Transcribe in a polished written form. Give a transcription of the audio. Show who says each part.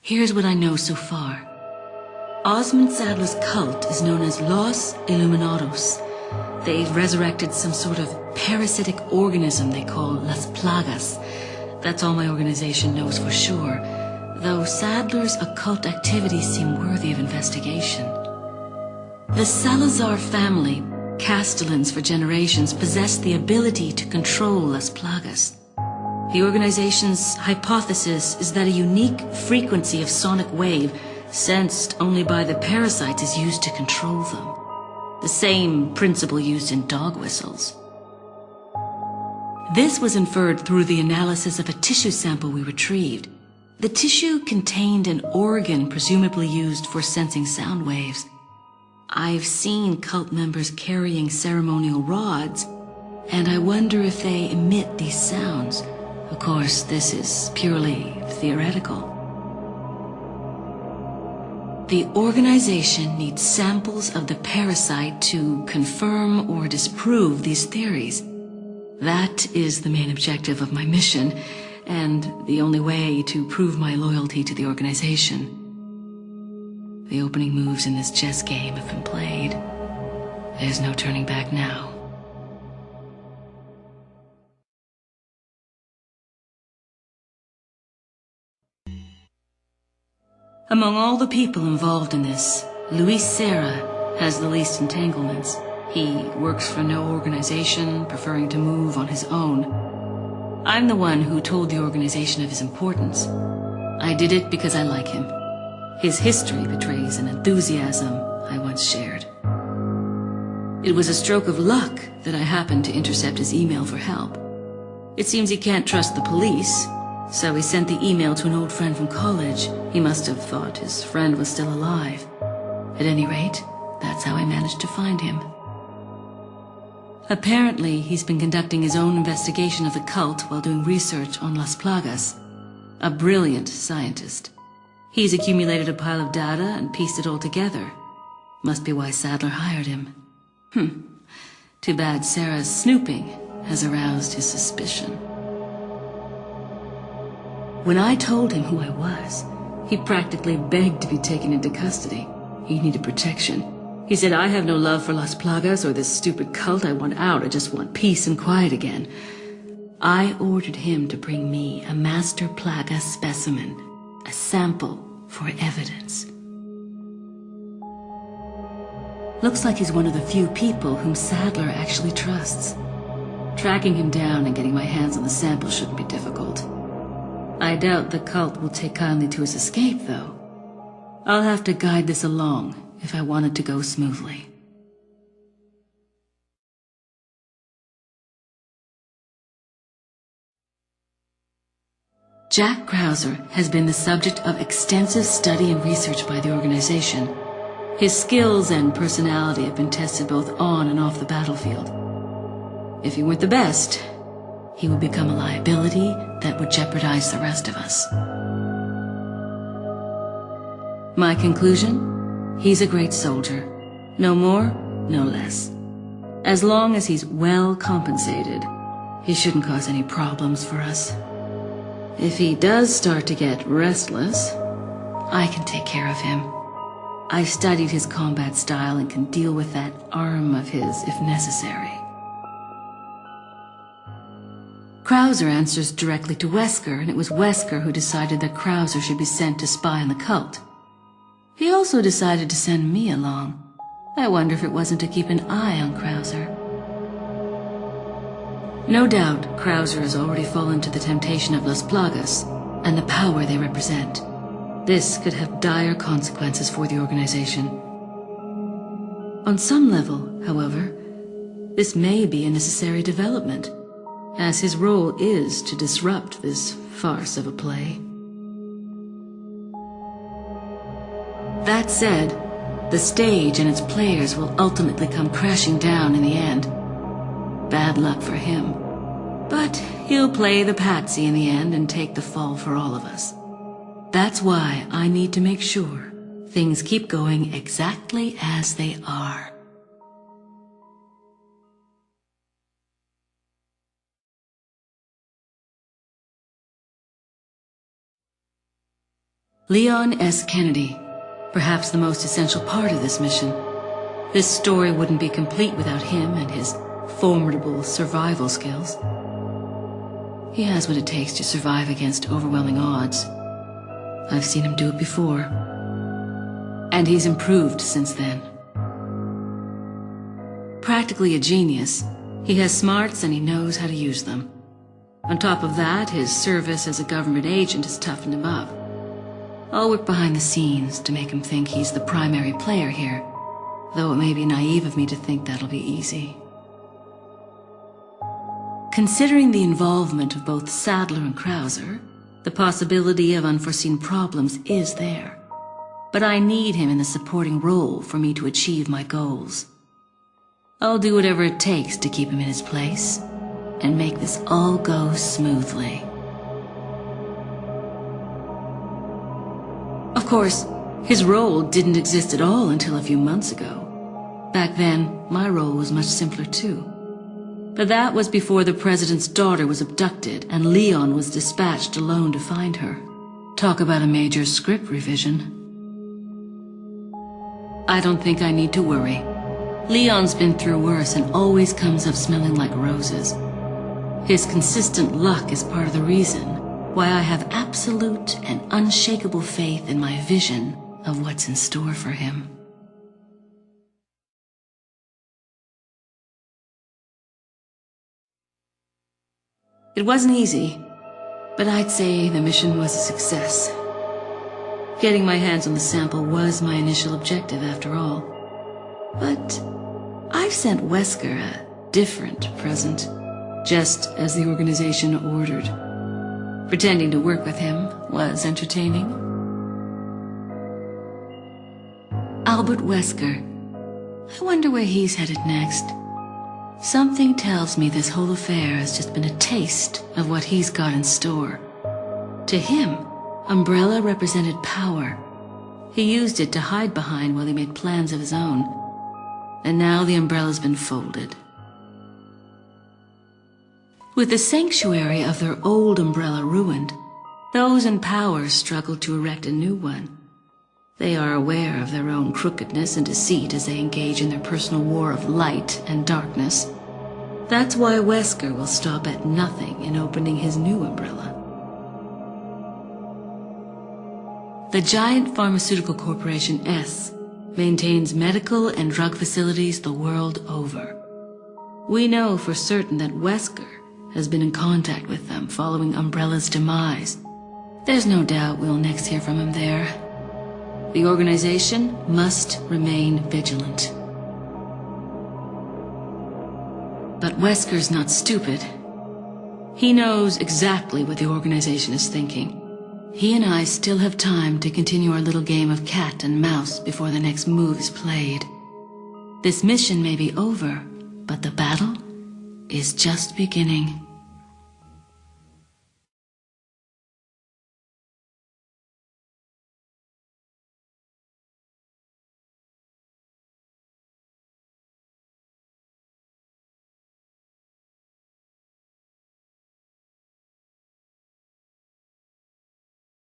Speaker 1: Here's what I know so far. Osmond Saddler's cult is known as Los Illuminados. They've resurrected some sort of parasitic organism they call Las Plagas. That's all my organization knows for sure, though Saddler's occult activities seem worthy of investigation. The Salazar family, Castellans for generations, possessed the ability to control Las Plagas. The organization's hypothesis is that a unique frequency of sonic wave, sensed only by the parasites, is used to control them. The same principle used in dog whistles. This was inferred through the analysis of a tissue sample we retrieved. The tissue contained an organ presumably used for sensing sound waves. I've seen cult members carrying ceremonial rods, and I wonder if they emit these sounds. Of course, this is purely theoretical. The organization needs samples of the parasite to confirm or disprove these theories. That is the main objective of my mission, and the only way to prove my loyalty to the organization. The opening moves in this chess game have been played. There's no turning back now. Among all the people involved in this, Luis Serra has the least entanglements. He works for no organization, preferring to move on his own. I'm the one who told the organization of his importance. I did it because I like him. His history betrays an enthusiasm I once shared. It was a stroke of luck that I happened to intercept his email for help. It seems he can't trust the police, so he sent the email to an old friend from college. He must have thought his friend was still alive. At any rate, that's how I managed to find him. Apparently, he's been conducting his own investigation of the cult while doing research on Las Plagas. A brilliant scientist. He's accumulated a pile of data and pieced it all together. Must be why Saddler hired him. Too bad Sarah's snooping has aroused his suspicion. When I told him who I was, he practically begged to be taken into custody. He needed protection. He said, I have no love for Las Plagas or this stupid cult. I want out. I just want peace and quiet again. I ordered him to bring me a Master Plaga specimen, a sample for evidence. Looks like he's one of the few people whom Saddler actually trusts. Tracking him down and getting my hands on the sample shouldn't be difficult. I doubt the cult will take kindly to his escape, though. I'll have to guide this along if I want it to go smoothly. Jack Krauser has been the subject of extensive study and research by the organization. His skills and personality have been tested both on and off the battlefield. If he weren't the best, he would become a liability that would jeopardize the rest of us. My conclusion? He's a great soldier. No more, no less. As long as he's well compensated, he shouldn't cause any problems for us. If he does start to get restless, I can take care of him. I've studied his combat style and can deal with that arm of his if necessary. Krauser answers directly to Wesker, and it was Wesker who decided that Krauser should be sent to spy on the cult. He also decided to send me along. I wonder if it wasn't to keep an eye on Krauser. No doubt, Krauser has already fallen to the temptation of Las Plagas and the power they represent. This could have dire consequences for the organization. On some level, however, this may be a necessary development, as his role is to disrupt this farce of a play. That said, the stage and its players will ultimately come crashing down in the end. Bad luck for him. But he'll play the patsy in the end and take the fall for all of us. That's why I need to make sure things keep going exactly as they are. Leon S. Kennedy, perhaps the most essential part of this mission. This story wouldn't be complete without him and his formidable survival skills. He has what it takes to survive against overwhelming odds. I've seen him do it before. And he's improved since then. Practically a genius, he has smarts and he knows how to use them. On top of that, his service as a government agent has toughened him up. I'll work behind the scenes to make him think he's the primary player here, though it may be naive of me to think that'll be easy. Considering the involvement of both Sadler and Krauser, the possibility of unforeseen problems is there. But I need him in the supporting role for me to achieve my goals. I'll do whatever it takes to keep him in his place and make this all go smoothly. Of course, his role didn't exist at all until a few months ago. Back then, my role was much simpler too. But that was before the president's daughter was abducted and Leon was dispatched alone to find her. Talk about a major script revision. I don't think I need to worry. Leon's been through worse and always comes up smelling like roses. His consistent luck is part of the reason why I have absolute and unshakable faith in my vision of what's in store for him. It wasn't easy, but I'd say the mission was a success. Getting my hands on the sample was my initial objective after all. But I've sent Wesker a different present, just as the organization ordered. Pretending to work with him was entertaining. Albert Wesker. I wonder where he's headed next. Something tells me this whole affair has just been a taste of what he's got in store. To him, Umbrella represented power. He used it to hide behind while he made plans of his own. And now the Umbrella's been folded. With the sanctuary of their old Umbrella ruined, those in power struggle to erect a new one. They are aware of their own crookedness and deceit as they engage in their personal war of light and darkness. That's why Wesker will stop at nothing in opening his new Umbrella. The giant pharmaceutical corporation S maintains medical and drug facilities the world over. We know for certain that Wesker has been in contact with them following Umbrella's demise. There's no doubt we'll next hear from him there. The organization must remain vigilant. But Wesker's not stupid. He knows exactly what the organization is thinking. He and I still have time to continue our little game of cat and mouse before the next move is played. This mission may be over, but the battle is just beginning.